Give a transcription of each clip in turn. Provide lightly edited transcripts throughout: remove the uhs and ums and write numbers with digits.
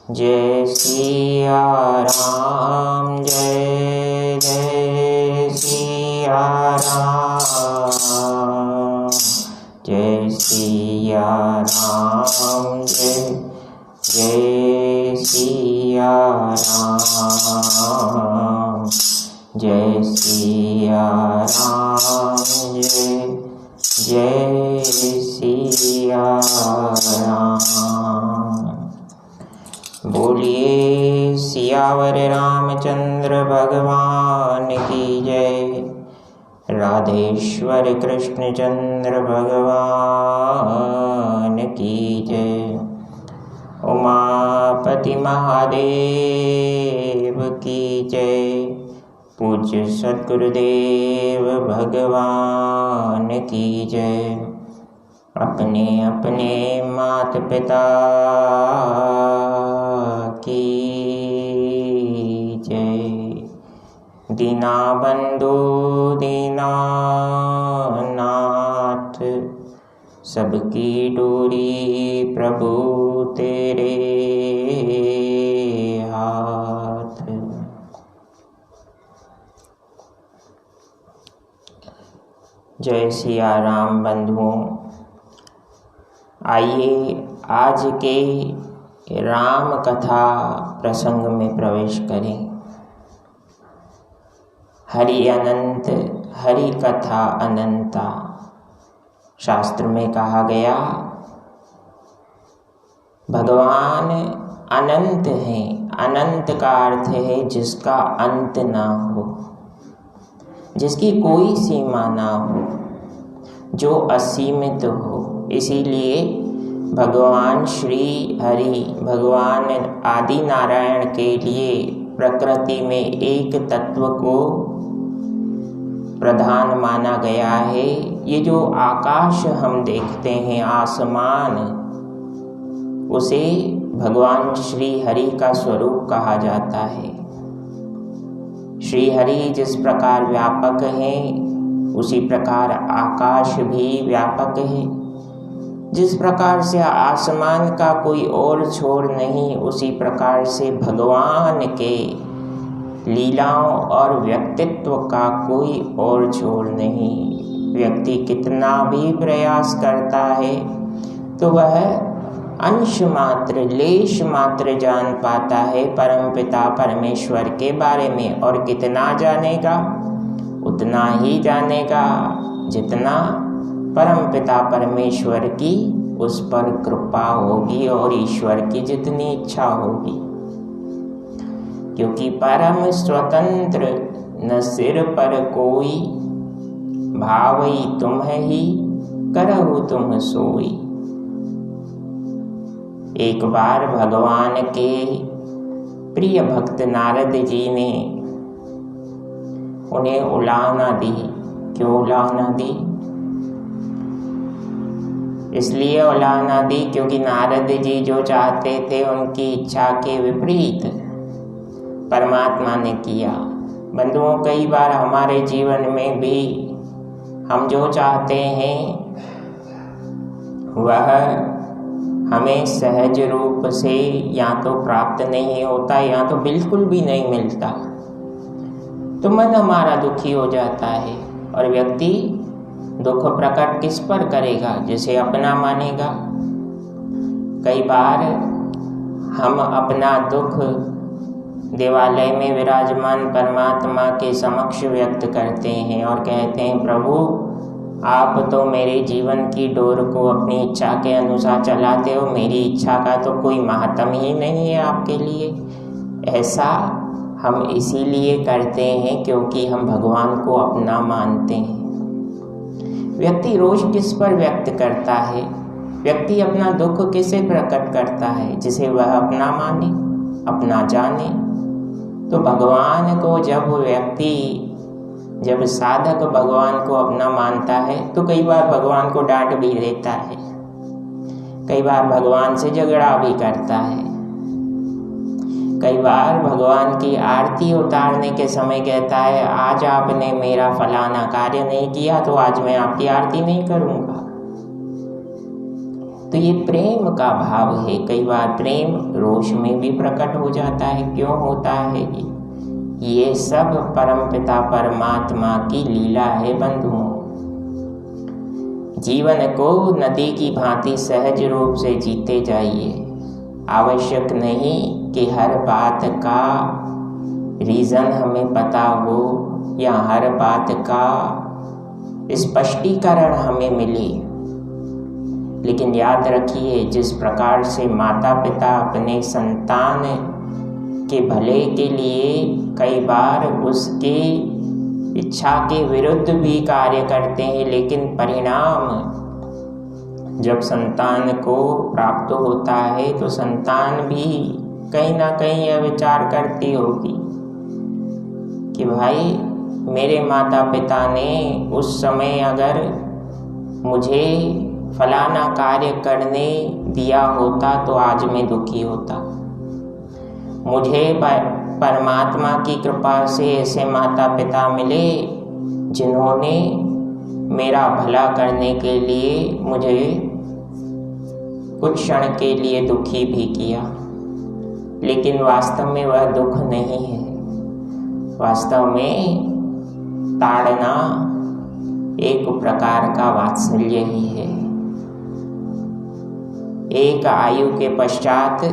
जय सिया राम, जय जय सिया राम, जय सिया राम, जय जय सिया राम, जय सिया राम, जय जय सिया राम। बोलिए सियावर रामचंद्र भगवान की जय। राधेश्वर कृष्णचंद्र भगवान की जय। उमापति महादेव की जय। पूज्य सद्गुरुदेव भगवान की जय। अपने अपने माता पिता की जय। दीनबंधु दीनानाथ, सबकी डोरी प्रभु तेरे हाथ। जय सिया राम बंधुओं। आइए आज के राम कथा प्रसंग में प्रवेश करें। हरि अनंत हरि कथा अनंता, शास्त्र में कहा गया भगवान अनंत हैं। अनंत का अर्थ है जिसका अंत ना हो, जिसकी कोई सीमा ना हो, जो असीमित हो। इसीलिए भगवान श्री हरि, भगवान आदि नारायण के लिए प्रकृति में एक तत्व को प्रधान माना गया है। ये जो आकाश हम देखते हैं, आसमान, उसे भगवान श्री हरि का स्वरूप कहा जाता है। श्री हरि जिस प्रकार व्यापक है, उसी प्रकार आकाश भी व्यापक है। जिस प्रकार से आसमान का कोई और छोर नहीं, उसी प्रकार से भगवान के लीलाओं और व्यक्तित्व का कोई और छोर नहीं। व्यक्ति कितना भी प्रयास करता है तो वह अंश मात्र, लेश मात्र जान पाता है परमपिता परमेश्वर के बारे में। और कितना जानेगा? उतना ही जानेगा जितना परमपिता परमेश्वर की उस पर कृपा होगी और ईश्वर की जितनी इच्छा होगी। क्योंकि परम स्वतंत्र न सिर पर कोई, भावई तुम ही करहु तुम सोई। एक बार भगवान के प्रिय भक्त नारद जी ने उन्हें उलाहना दी। क्यों उलाहना दी? इसलिए उलाहना दी क्योंकि नारद जी जो चाहते थे उनकी इच्छा के विपरीत परमात्मा ने किया। बंधुओं, कई बार हमारे जीवन में भी हम जो चाहते हैं वह हमें सहज रूप से या तो प्राप्त नहीं होता या तो बिल्कुल भी नहीं मिलता, तो मन हमारा दुखी हो जाता है। और व्यक्ति दुख प्रकट किस पर करेगा? जिसे अपना मानेगा। कई बार हम अपना दुख देवालय में विराजमान परमात्मा के समक्ष व्यक्त करते हैं और कहते हैं, प्रभु आप तो मेरे जीवन की डोर को अपनी इच्छा के अनुसार चलाते हो, मेरी इच्छा का तो कोई महत्व ही नहीं है आपके लिए। ऐसा हम इसीलिए करते हैं क्योंकि हम भगवान को अपना मानते हैं। व्यक्ति रोष किस पर व्यक्त करता है? व्यक्ति अपना दुख किसे प्रकट करता है? जिसे वह अपना माने, अपना जाने। तो भगवान को जब साधक भगवान को अपना मानता है तो कई बार भगवान को डांट भी देता है, कई बार भगवान से झगड़ा भी करता है। कई बार भगवान की आरती उतारने के समय कहता है, आज आपने मेरा फलाना कार्य नहीं किया तो आज मैं आपकी आरती नहीं करूँगा। तो ये प्रेम का भाव है। कई बार प्रेम रोष में भी प्रकट हो जाता है। क्यों होता है ये सब परमपिता परमात्मा की लीला है बंधुओं। जीवन को नदी की भांति सहज रूप से जीते जाइए। आवश्यक नहीं कि हर बात का रीज़न हमें पता हो या हर बात का स्पष्टीकरण हमें मिले, लेकिन याद रखिए जिस प्रकार से माता पिता अपने संतान के भले के लिए कई बार उसके इच्छा के विरुद्ध भी कार्य करते हैं, लेकिन परिणाम जब संतान को प्राप्त होता है तो संतान भी कहीं ना कहीं यह विचार करती होगी कि भाई मेरे माता पिता ने उस समय अगर मुझे फलाना कार्य करने दिया होता तो आज मैं दुखी होता। मुझे परमात्मा की कृपा से ऐसे माता पिता मिले जिन्होंने मेरा भला करने के लिए मुझे कुछ क्षण के लिए दुखी भी किया, लेकिन वास्तव में वह दुख नहीं है। वास्तव में ताड़ना एक प्रकार का वात्सल्य ही है। एक आयु के पश्चात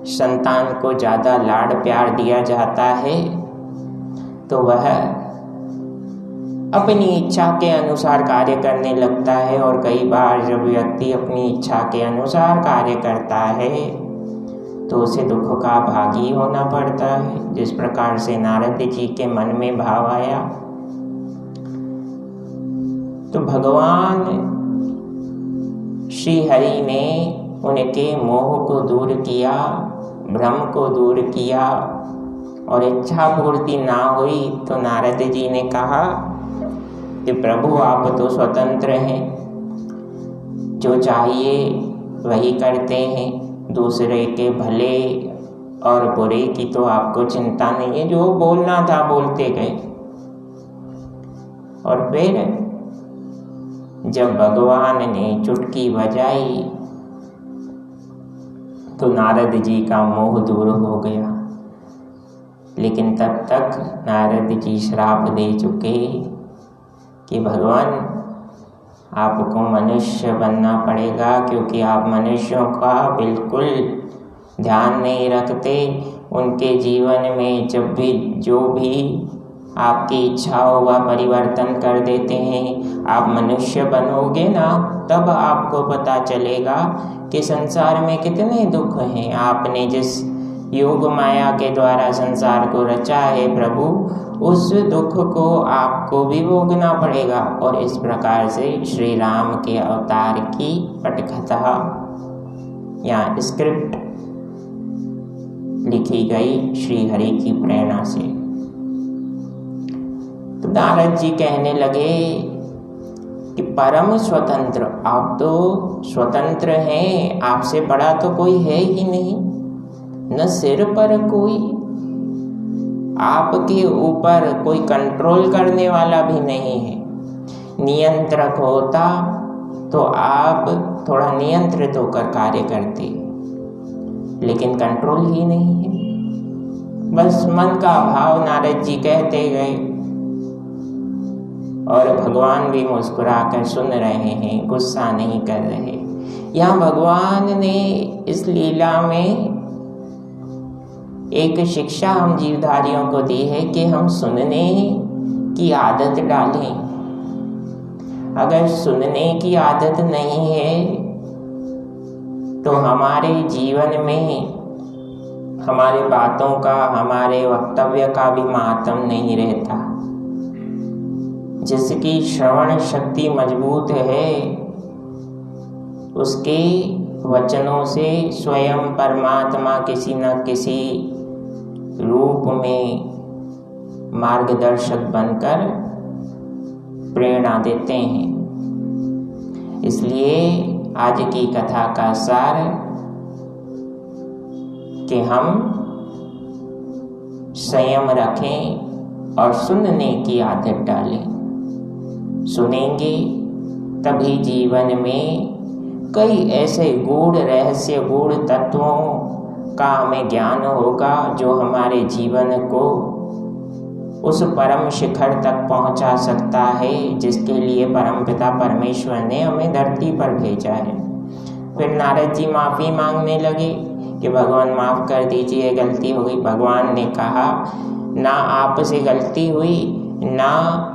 संतान को ज़्यादा लाड प्यार दिया जाता है तो वह अपनी इच्छा के अनुसार कार्य करने लगता है, और कई बार जब व्यक्ति अपनी इच्छा के अनुसार कार्य करता है तो उसे दुख का भागी होना पड़ता है। जिस प्रकार से नारद जी के मन में भाव आया तो भगवान श्री हरि ने उनके मोह को दूर किया, भ्रम को दूर किया, और इच्छा पूर्ति ना हुई तो नारद जी ने कहा कि प्रभु आप तो स्वतंत्र हैं, जो चाहिए वही करते हैं, दूसरे के भले और बुरे की तो आपको चिंता नहीं है, जो बोलना था बोलते गए। और फिर जब भगवान ने चुटकी बजाई तो नारद जी का मोह दूर हो गया, लेकिन तब तक नारद जी श्राप दे चुके कि भगवान आपको मनुष्य बनना पड़ेगा, क्योंकि आप मनुष्यों का बिल्कुल ध्यान नहीं रखते। उनके जीवन में जब भी जो भी आपकी इच्छा हो वह परिवर्तन कर देते हैं। आप मनुष्य बनोगे ना तब आपको पता चलेगा कि संसार में कितने दुख हैं। आपने जिस योग माया के द्वारा संसार को रचा है प्रभु, उस दुख को आपको भी भोगना पड़ेगा। और इस प्रकार से श्री राम के अवतार की पटकथा या स्क्रिप्ट लिखी गई श्री हरि की प्रेरणा से। तो नारद जी कहने लगे कि परम स्वतंत्र, आप तो स्वतंत्र हैं, आपसे बड़ा तो कोई है ही नहीं, न सिर पर कोई, आपके ऊपर कोई कंट्रोल करने वाला भी नहीं है। नियंत्रक होता तो आप थोड़ा नियंत्रित होकर कार्य करते, लेकिन कंट्रोल ही नहीं है। बस मन का भाव नारद जी कहते गए और भगवान भी मुस्कुराकर सुन रहे हैं, गुस्सा नहीं कर रहे। यहाँ भगवान ने इस लीला में एक शिक्षा हम जीवधारियों को दी है कि हम सुनने की आदत डालें। अगर सुनने की आदत नहीं है तो हमारे जीवन में हमारे बातों का, हमारे वक्तव्य का भी महत्व नहीं रहता। जिसकी श्रवण शक्ति मजबूत है उसके वचनों से स्वयं परमात्मा किसी न किसी रूप में मार्गदर्शक बनकर प्रेरणा देते हैं। इसलिए आज की कथा का सार कि हम संयम रखें और सुनने की आदत डालें। सुनेंगे तभी जीवन में कई ऐसे गूढ़ रहस्य, गूढ़ तत्वों का हमें ज्ञान होगा जो हमारे जीवन को उस परम शिखर तक पहुंचा सकता है जिसके लिए परमपिता परमेश्वर ने हमें धरती पर भेजा है। फिर नारद जी माफ़ी मांगने लगे कि भगवान माफ़ कर दीजिए, गलती हो गई। भगवान ने कहा, ना आपसे गलती हुई, ना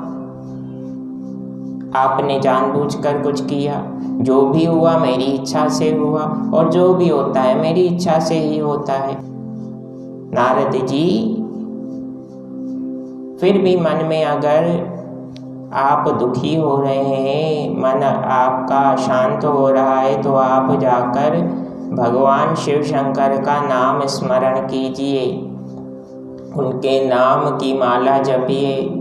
आपने जानबूझकर कुछ किया। जो भी हुआ मेरी इच्छा से हुआ, और जो भी होता है मेरी इच्छा से ही होता है। नारद जी, फिर भी मन में अगर आप दुखी हो रहे हैं, मन आपका शांत हो रहा है, तो आप जाकर भगवान शिव शंकर का नाम स्मरण कीजिए, उनके नाम की माला जपिए।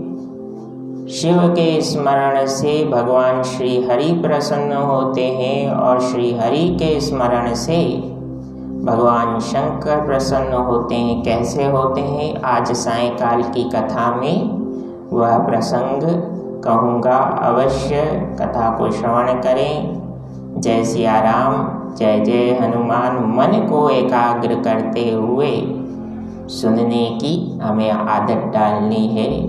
शिव के स्मरण से भगवान श्री हरि प्रसन्न होते हैं और श्री हरि के स्मरण से भगवान शंकर प्रसन्न होते हैं। कैसे होते हैं, आज सायंकाल की कथा में वह प्रसंग कहूँगा, अवश्य कथा को श्रवण करें। जय सिया राम, जय जय हनुमान। मन को एकाग्र करते हुए सुनने की हमें आदत डालनी है,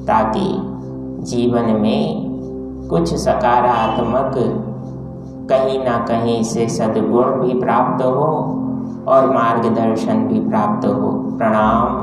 ताकि जीवन में कुछ सकारात्मक कहीं ना कहीं से सद्गुण भी प्राप्त हो और मार्गदर्शन भी प्राप्त हो। प्रणाम।